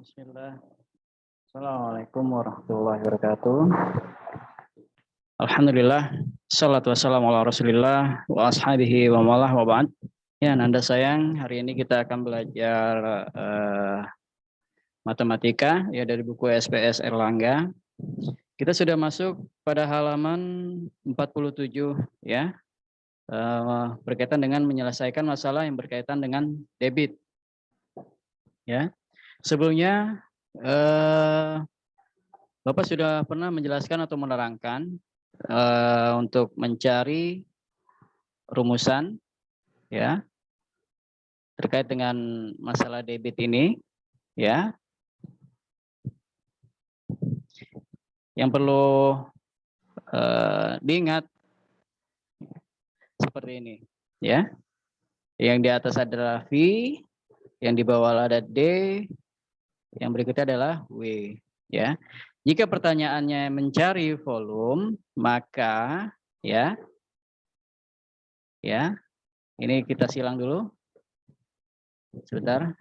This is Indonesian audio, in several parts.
Bismillah. Assalamualaikum warahmatullahi wabarakatuh. Alhamdulillah. Salatu wassalamu ala rasulillah wa ashabihi wa malah wa ba'd. Ya, Nanda sayang, hari ini kita akan belajar matematika ya dari buku SPS Erlangga. Kita sudah masuk pada halaman 47 ya. Berkaitan dengan menyelesaikan masalah yang berkaitan dengan debit. Ya. Sebelumnya Bapak sudah pernah menjelaskan atau menerangkan untuk mencari rumusan ya terkait dengan masalah debit ini ya. Yang perlu diingat seperti ini ya. Yang di atas adalah V, yang di bawah ada D, yang berikutnya adalah W ya. Jika pertanyaannya mencari volume, maka ya ini kita silang dulu sebentar.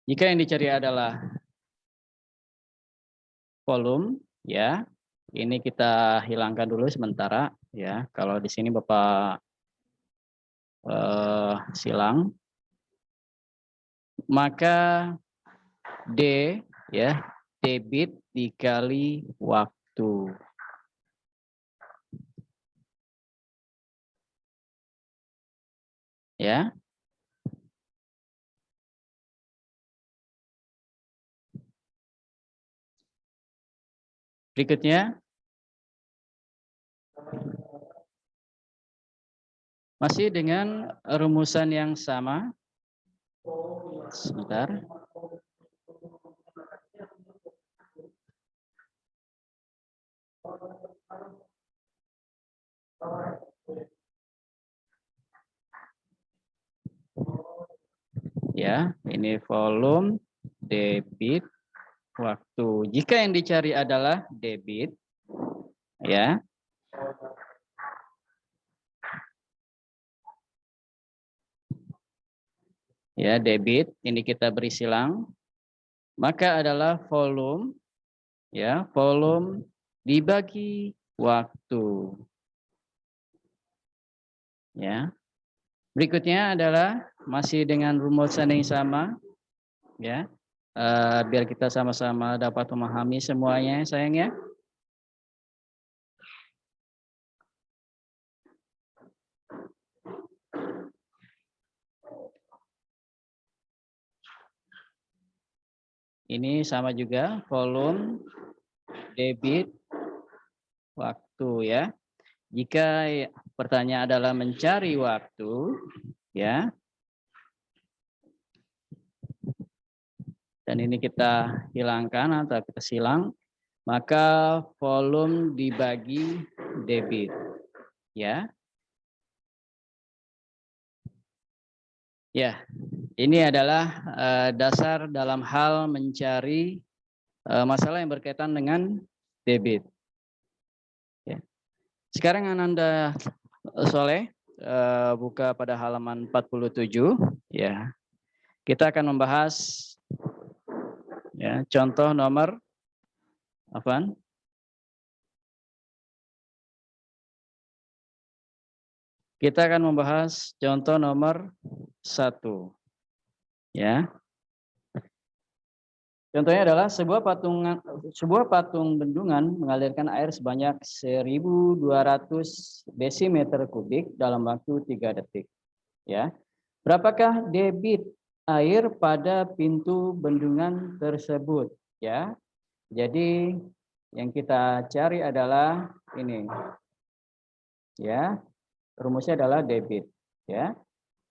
Jika yang dicari adalah volume ya, ini kita hilangkan dulu sementara ya. Kalau di sini Bapak silang, maka D ya, debit dikali waktu. Ya. Berikutnya masih dengan rumusan yang sama. Sebentar. Ya, ini volume, debit, waktu. Jika yang dicari adalah debit, ya. Ya, debit, ini kita beri silang. Maka adalah volume, ya, volume dibagi waktu. Ya. Berikutnya adalah masih dengan rumusan yang sama, ya. Biar kita sama-sama dapat memahami semuanya, sayang ya. Ini sama juga volume, debit, waktu ya. Jika pertanyaan adalah mencari waktu, ya. Dan ini kita hilangkan atau kita silang, maka volume dibagi debit, ya. Ya, ini adalah dasar dalam hal mencari masalah yang berkaitan dengan debit. Ya. Sekarang Ananda Soleh buka pada halaman 47, ya. Kita akan membahas ya contoh nomor apa? Kita akan membahas contoh nomor 1. Ya. Contohnya adalah sebuah patung bendungan mengalirkan air sebanyak 1.200 desimeter kubik dalam waktu 3 detik. Ya. Berapakah debit air pada pintu bendungan tersebut? Ya. Jadi yang kita cari adalah ini. Ya. Rumusnya adalah debit. Ya.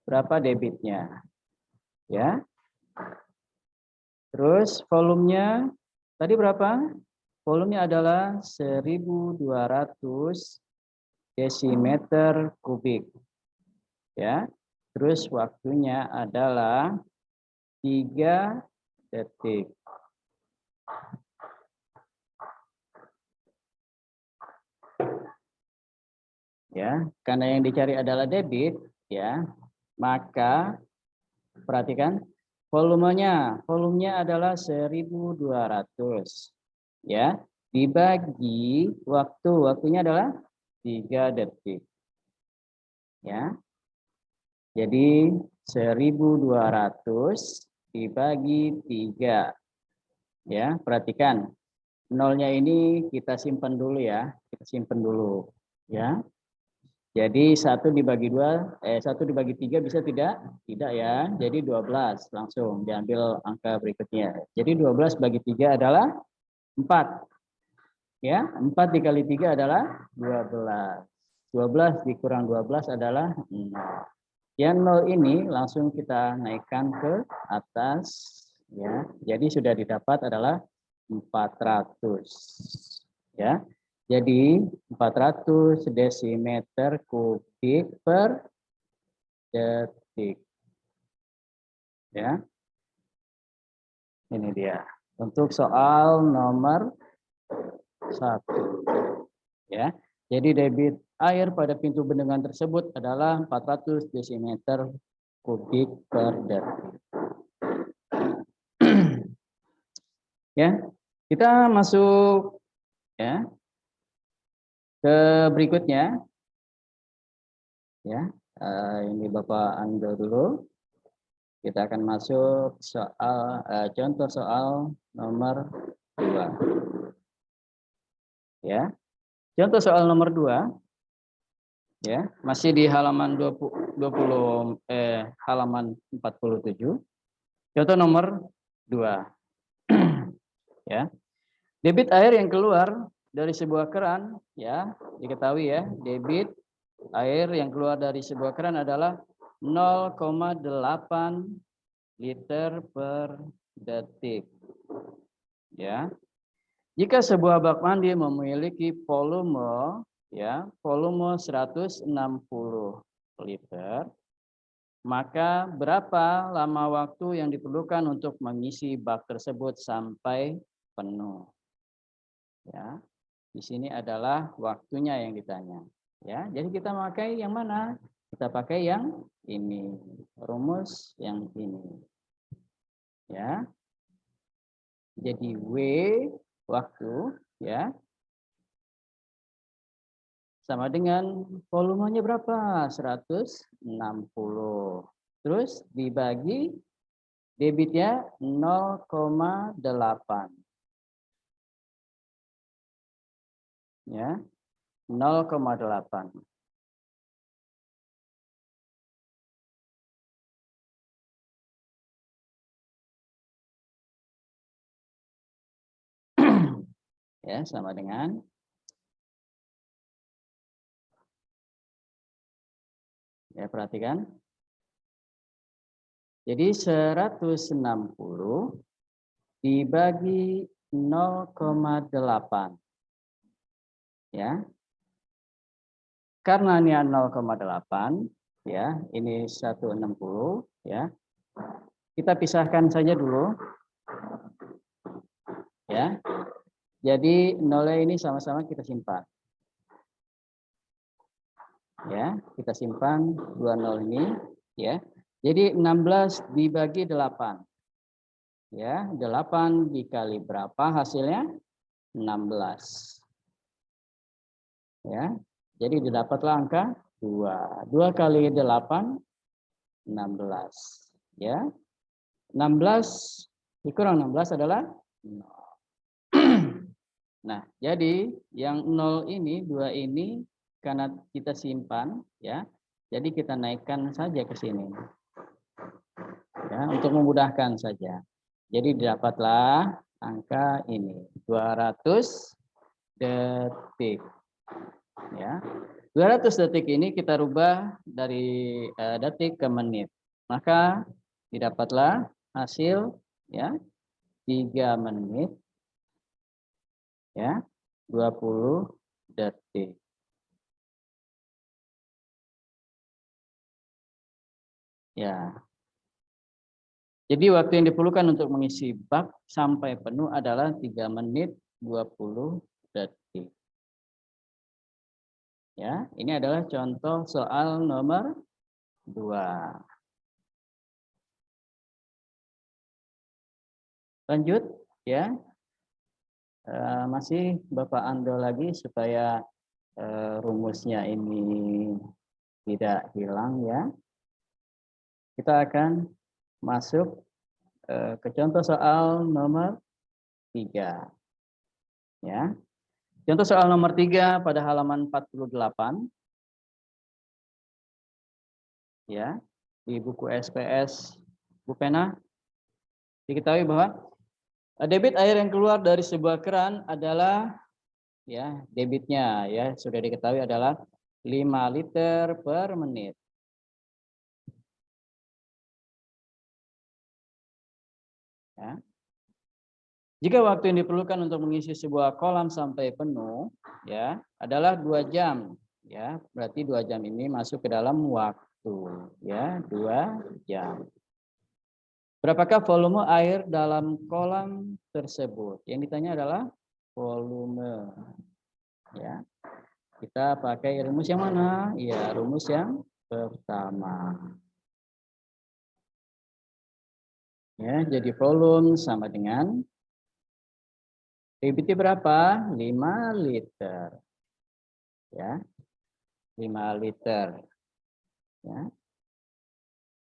Berapa debitnya? Ya. Terus volumenya tadi berapa? Volumenya adalah 1.200 desimeter kubik. Ya. Terus waktunya adalah 3 detik. Ya, karena yang dicari adalah debit, ya. Maka perhatikan volumenya adalah 1200 ya, dibagi waktunya adalah 3 detik ya. Jadi 1200 dibagi 3 ya. Perhatikan nolnya ini kita simpan dulu ya, kita simpan dulu ya. Jadi 1 dibagi 3 bisa tidak? Tidak ya. Jadi 12 langsung diambil angka berikutnya. Jadi 12 bagi 3 adalah 4. Ya, 4 dikali 3 adalah 12. 12 dikurang 12 adalah 0. Yang 0 ini langsung kita naikkan ke atas ya. Jadi sudah didapat adalah 400. Ya. Jadi 400 desimeter kubik per detik. Ya. Ini dia. Untuk soal nomor 1. Ya. Jadi debit air pada pintu bendungan tersebut adalah 400 desimeter kubik per detik. Ya. Kita masuk ya ke berikutnya ya. Ini Bapak ambil dulu. Kita akan masuk soal contoh soal nomor 2. Ya. Contoh soal nomor 2 ya, masih di halaman 20 halaman 47. Contoh nomor 2. Ya. Debit air yang keluar dari sebuah keran ya, diketahui ya, debit air yang keluar dari sebuah keran adalah 0,8 liter per detik. Ya. Jika sebuah bak mandi memiliki volume 160 liter, maka berapa lama waktu yang diperlukan untuk mengisi bak tersebut sampai penuh? Ya. Di sini adalah waktunya yang ditanya. Ya, jadi kita pakai yang mana? Kita pakai yang ini, rumus yang ini. Ya. Jadi W waktu ya sama dengan volumenya berapa? 160. Terus dibagi debitnya 0,8. Ya. 0,8. Ya, sama dengan ya, perhatikan. Jadi 160 dibagi 0,8. Ya. Karena ini 0,8 ya, ini 160 ya. Kita pisahkan saja dulu. Ya. Jadi nolnya ini sama-sama kita simpan. Ya, kita simpan 20 ini ya. Jadi 16 dibagi 8. Ya, 8 dikali berapa hasilnya? 16. Ya. Jadi didapatlah angka 2. 2 kali 8 16. Ya. 16 dikurang 16 adalah 0. Nah, jadi yang 0 ini, 2 ini karena kita simpan ya. Jadi kita naikkan saja ke sini. Ya, untuk memudahkan saja. Jadi didapatlah angka ini 200 detik. Ya. 200 detik ini kita rubah dari detik ke menit. Maka didapatlah hasil ya 3 menit ya 20 detik. Ya. Jadi waktu yang diperlukan untuk mengisi bak sampai penuh adalah 3 menit 20 detik. Ya, ini adalah contoh soal nomor 2. Lanjut ya. Masih Bapak Ando lagi supaya rumusnya ini tidak hilang ya. Kita akan masuk ke contoh soal nomor 3 ya. Contoh soal nomor 3 pada halaman 48 ya, di buku SPS Bu Pena. Diketahui bahwa debit air yang keluar dari sebuah keran adalah ya, debitnya ya sudah diketahui adalah 5 liter per menit. Ya. Jika waktu yang diperlukan untuk mengisi sebuah kolam sampai penuh ya adalah 2 jam ya, berarti 2 jam ini masuk ke dalam waktu ya, 2 jam. Berapakah volume air dalam kolam tersebut? Yang ditanya adalah volume. Ya. Kita pakai rumus yang mana? Ya, rumus yang pertama. Ya, jadi volume sama dengan debitnya berapa? 5 liter. Ya. 5 liter. Ya.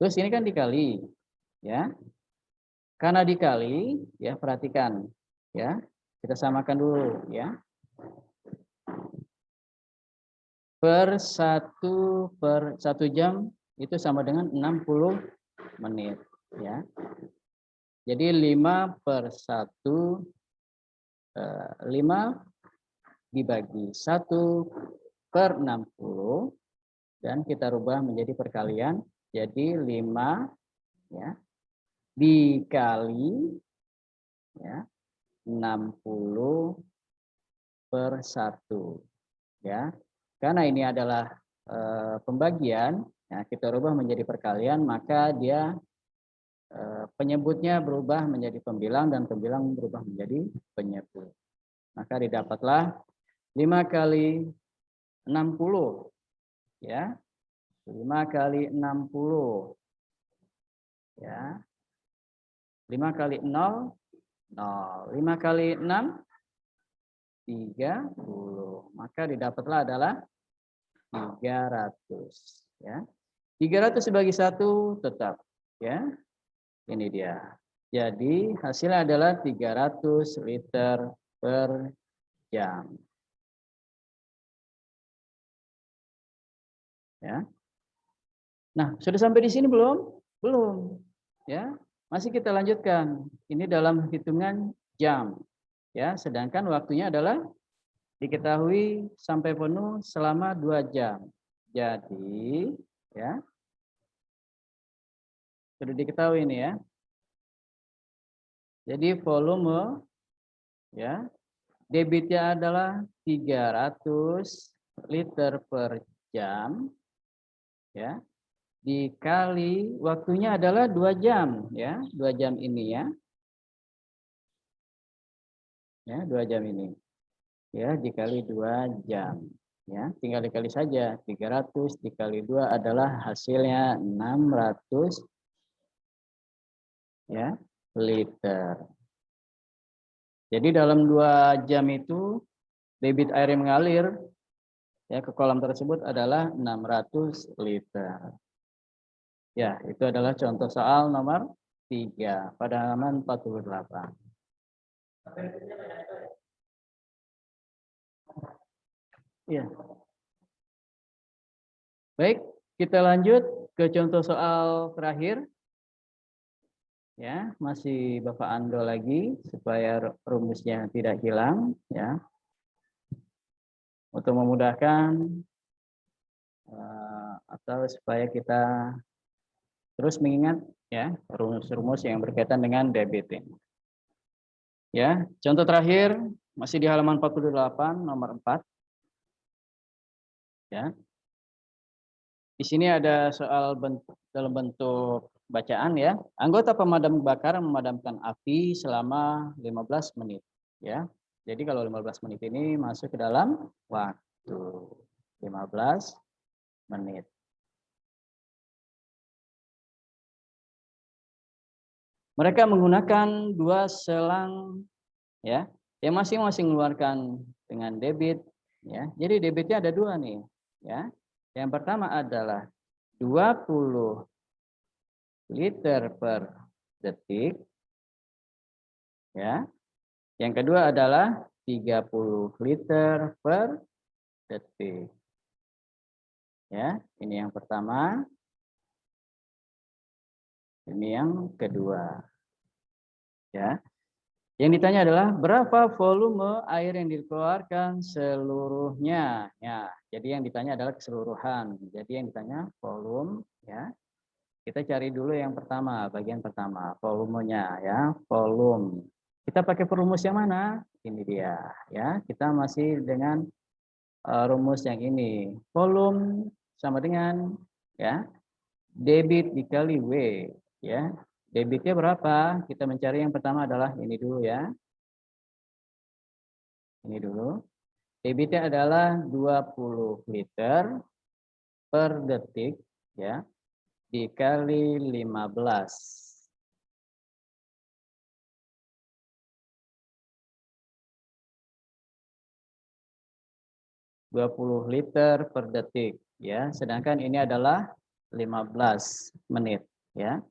Terus ini kan dikali, ya. Karena dikali, ya perhatikan, ya. Kita samakan dulu, ya. Per 1 jam itu sama dengan 60 menit, ya. Jadi 5 per 1 5 dibagi 1 per 60 dan kita rubah menjadi perkalian, jadi 5 ya dikali ya 60 per 1 ya. Karena ini adalah pembagian, ya, kita rubah menjadi perkalian, maka dia penyebutnya berubah menjadi pembilang dan pembilang berubah menjadi penyebut. Maka didapatlah 5 kali 60 ya. 5 kali 60 ya. 5 kali 0 0. 5 kali 6 30. Maka didapatlah adalah 300 ya. 300 dibagi 1 tetap ya. Ini dia. Jadi hasilnya adalah 300 liter per jam. Ya. Nah, sudah sampai di sini belum? Belum. Ya. Masih kita lanjutkan. Ini dalam hitungan jam. Ya, sedangkan waktunya adalah diketahui sampai penuh selama 2 jam. Jadi, ya. Sudah diketahui ini ya. Jadi volume ya, debitnya adalah 300 liter per jam ya. Dikali waktunya adalah 2 jam ya, 2 jam ini ya. Ya, 2 jam ini. Ya, dikali 2 jam ya. Tinggal dikali saja. 300 dikali 2 adalah hasilnya 600 ya, liter. Jadi dalam 2 jam itu debit air yang mengalir ya ke kolam tersebut adalah 600 liter. Ya, itu adalah contoh soal nomor 3 pada halaman 48. Ya. Baik, kita lanjut ke contoh soal terakhir. Ya, masih Bapak Ando lagi supaya rumusnya tidak hilang ya. Untuk memudahkan atau supaya kita terus mengingat ya rumus-rumus yang berkaitan dengan debit. Ya, contoh terakhir masih di halaman 48 nomor 4. Ya. Di sini ada soal dalam bentuk bacaan ya. Anggota pemadam kebakaran memadamkan api selama 15 menit ya. Jadi kalau 15 menit ini masuk ke dalam waktu 15 menit. Mereka menggunakan dua selang ya, yang masing-masing mengeluarkan dengan debit ya. Jadi debitnya ada dua nih ya. Yang pertama adalah 20 liter per detik ya. Yang kedua adalah 30 liter per detik. Ya, ini yang pertama. Ini yang kedua. Ya. Yang ditanya adalah berapa volume air yang dikeluarkan seluruhnya. Ya, jadi yang ditanya adalah keseluruhan. Jadi yang ditanya volume ya. Kita cari dulu yang pertama, bagian pertama, volumenya ya, volume. Kita pakai perumus yang mana? Ini dia ya. Kita masih dengan rumus yang ini. Volume sama dengan ya debit dikali W ya. Debitnya berapa? Kita mencari yang pertama adalah ini dulu ya. Ini dulu. Debitnya adalah 20 liter per detik ya dikali 15. 20 liter per detik ya. Sedangkan ini adalah 15 menit ya.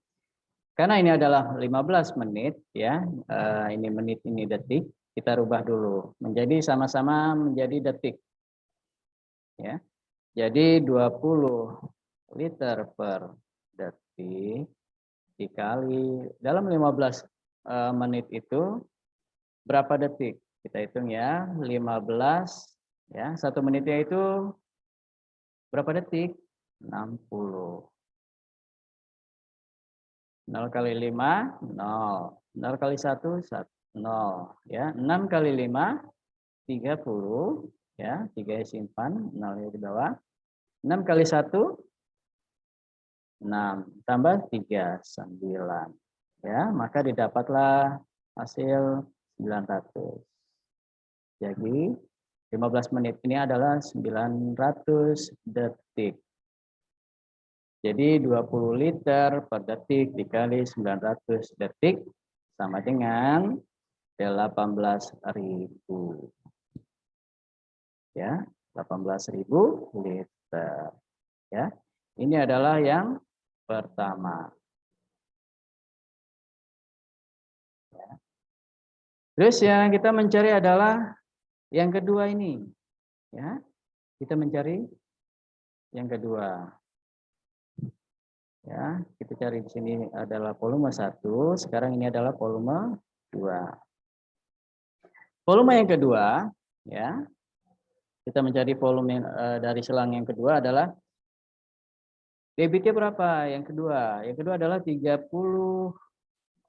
Karena ini adalah 15 menit ya. Ini menit ini detik, kita rubah dulu menjadi sama-sama menjadi detik. Ya. Jadi 20 liter per detik dikali dalam 15 menit itu berapa detik? Kita hitung ya, 15 ya. 1 menitnya itu berapa detik? 60. 0 kali 5, 0. 0 kali 1, 0. Ya, 6 kali 5, 30. Ya, 3 simpan, 0 di bawah. 6 kali 1, 6. Tambah 3, 9. Ya, maka didapatlah hasil 900. Jadi 15 menit ini adalah 900 detik. Jadi 20 liter per detik dikali 900 detik sama dengan 18.000. Ya, 18.000 liter. Ya. Ini adalah yang pertama. Ya. Terus yang kita mencari adalah yang kedua ini. Ya. Kita mencari yang kedua. Ya, kita cari di sini adalah volume 1, sekarang ini adalah volume 2. Volume yang kedua, ya. Kita mencari volume dari selang yang kedua adalah debitnya berapa? Yang kedua. Yang kedua adalah 30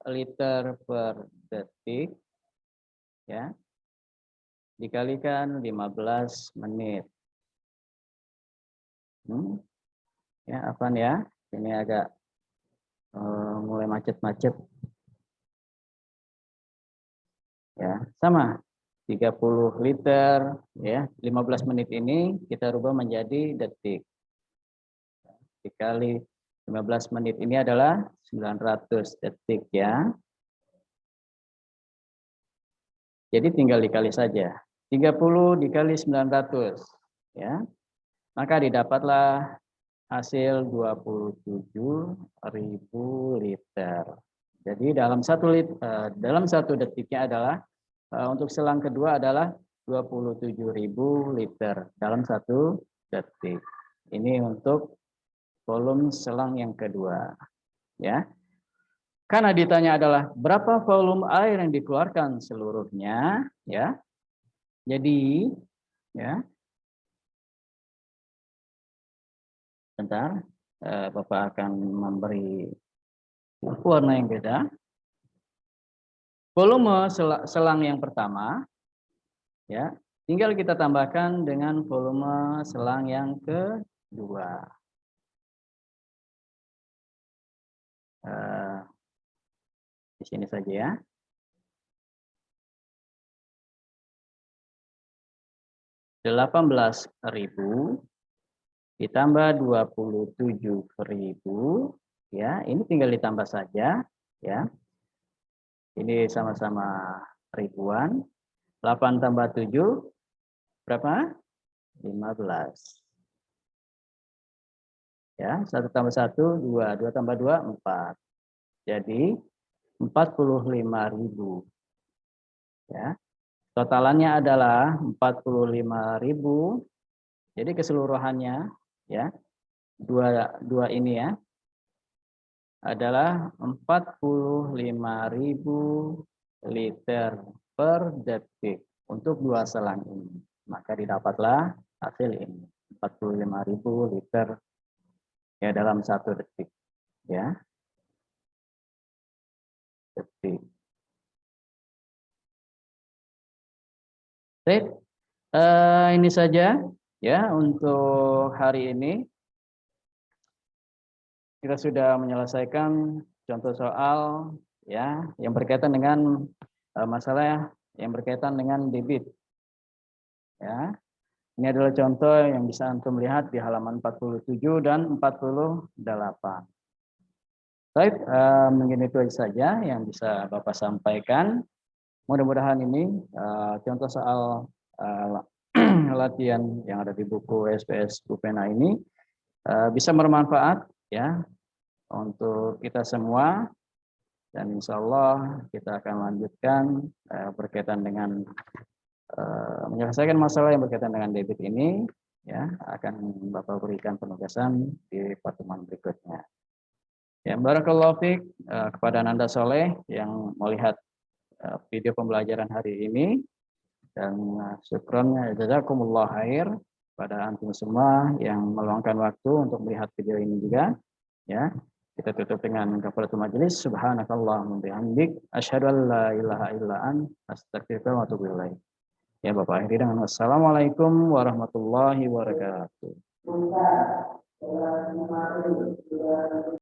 liter per detik ya. Dikalikan 15 menit. Ya, apa ya? Ini agak mulai macet-macet. Ya, sama. 30 liter ya, 15 menit ini kita rubah menjadi detik. Dikali 15 menit ini adalah 900 detik ya. Jadi tinggal dikali saja. 30 dikali 900 ya. Maka didapatlah hasil 27.000 liter. Jadi dalam satu detiknya adalah untuk selang kedua adalah 27.000 liter dalam satu detik. Ini untuk volume selang yang kedua, ya. Karena ditanya adalah berapa volume air yang dikeluarkan seluruhnya, ya. Jadi, ya. Bentar, Bapak akan memberi warna yang beda. Volume selang yang pertama, ya, tinggal kita tambahkan dengan volume selang yang kedua. Di sini saja ya. (18.000) ditambah 27.000 ya, ini tinggal ditambah saja ya. Ini sama-sama ribuan. 8 tambah 7 berapa? 15. Ya, 1 tambah 1 2, 2 tambah 2 4. Jadi 45.000. Ya. Totalannya adalah 45.000. Jadi keseluruhannya ya, dua ini ya, adalah 45.000 liter per detik untuk 2 selang ini. Maka didapatlah hasil ini 45.000 liter ya dalam 1 detik ya. Detik. Baik, ini saja ya untuk hari ini. Kita sudah menyelesaikan contoh soal ya yang berkaitan dengan masalah yang berkaitan dengan debit. Ya. Ini adalah contoh yang bisa antum lihat di halaman 47 dan 48. Baik, mungkin itu saja yang bisa Bapak sampaikan. Mudah-mudahan ini contoh soal latihan yang ada di buku SPS Bupena ini bisa bermanfaat ya untuk kita semua, dan insya Allah kita akan lanjutkan berkaitan dengan menyelesaikan masalah yang berkaitan dengan debit ini ya, akan Bapak berikan penugasan di pertemuan berikutnya. Ya, barakallahu fiik kepada Nanda Soleh yang melihat video pembelajaran hari ini, dan syukron jazakumullah khair pada antum semua yang meluangkan waktu untuk melihat video ini juga ya. Kita tutup dengan kafaratul majelis. Subhanakallahumma bihamdik asyhadu an la ilaha illa anta astaghfiruka wa atubu ilaik. Ya Bapak akhiri dengan wassalamualaikum warahmatullahi wabarakatuh.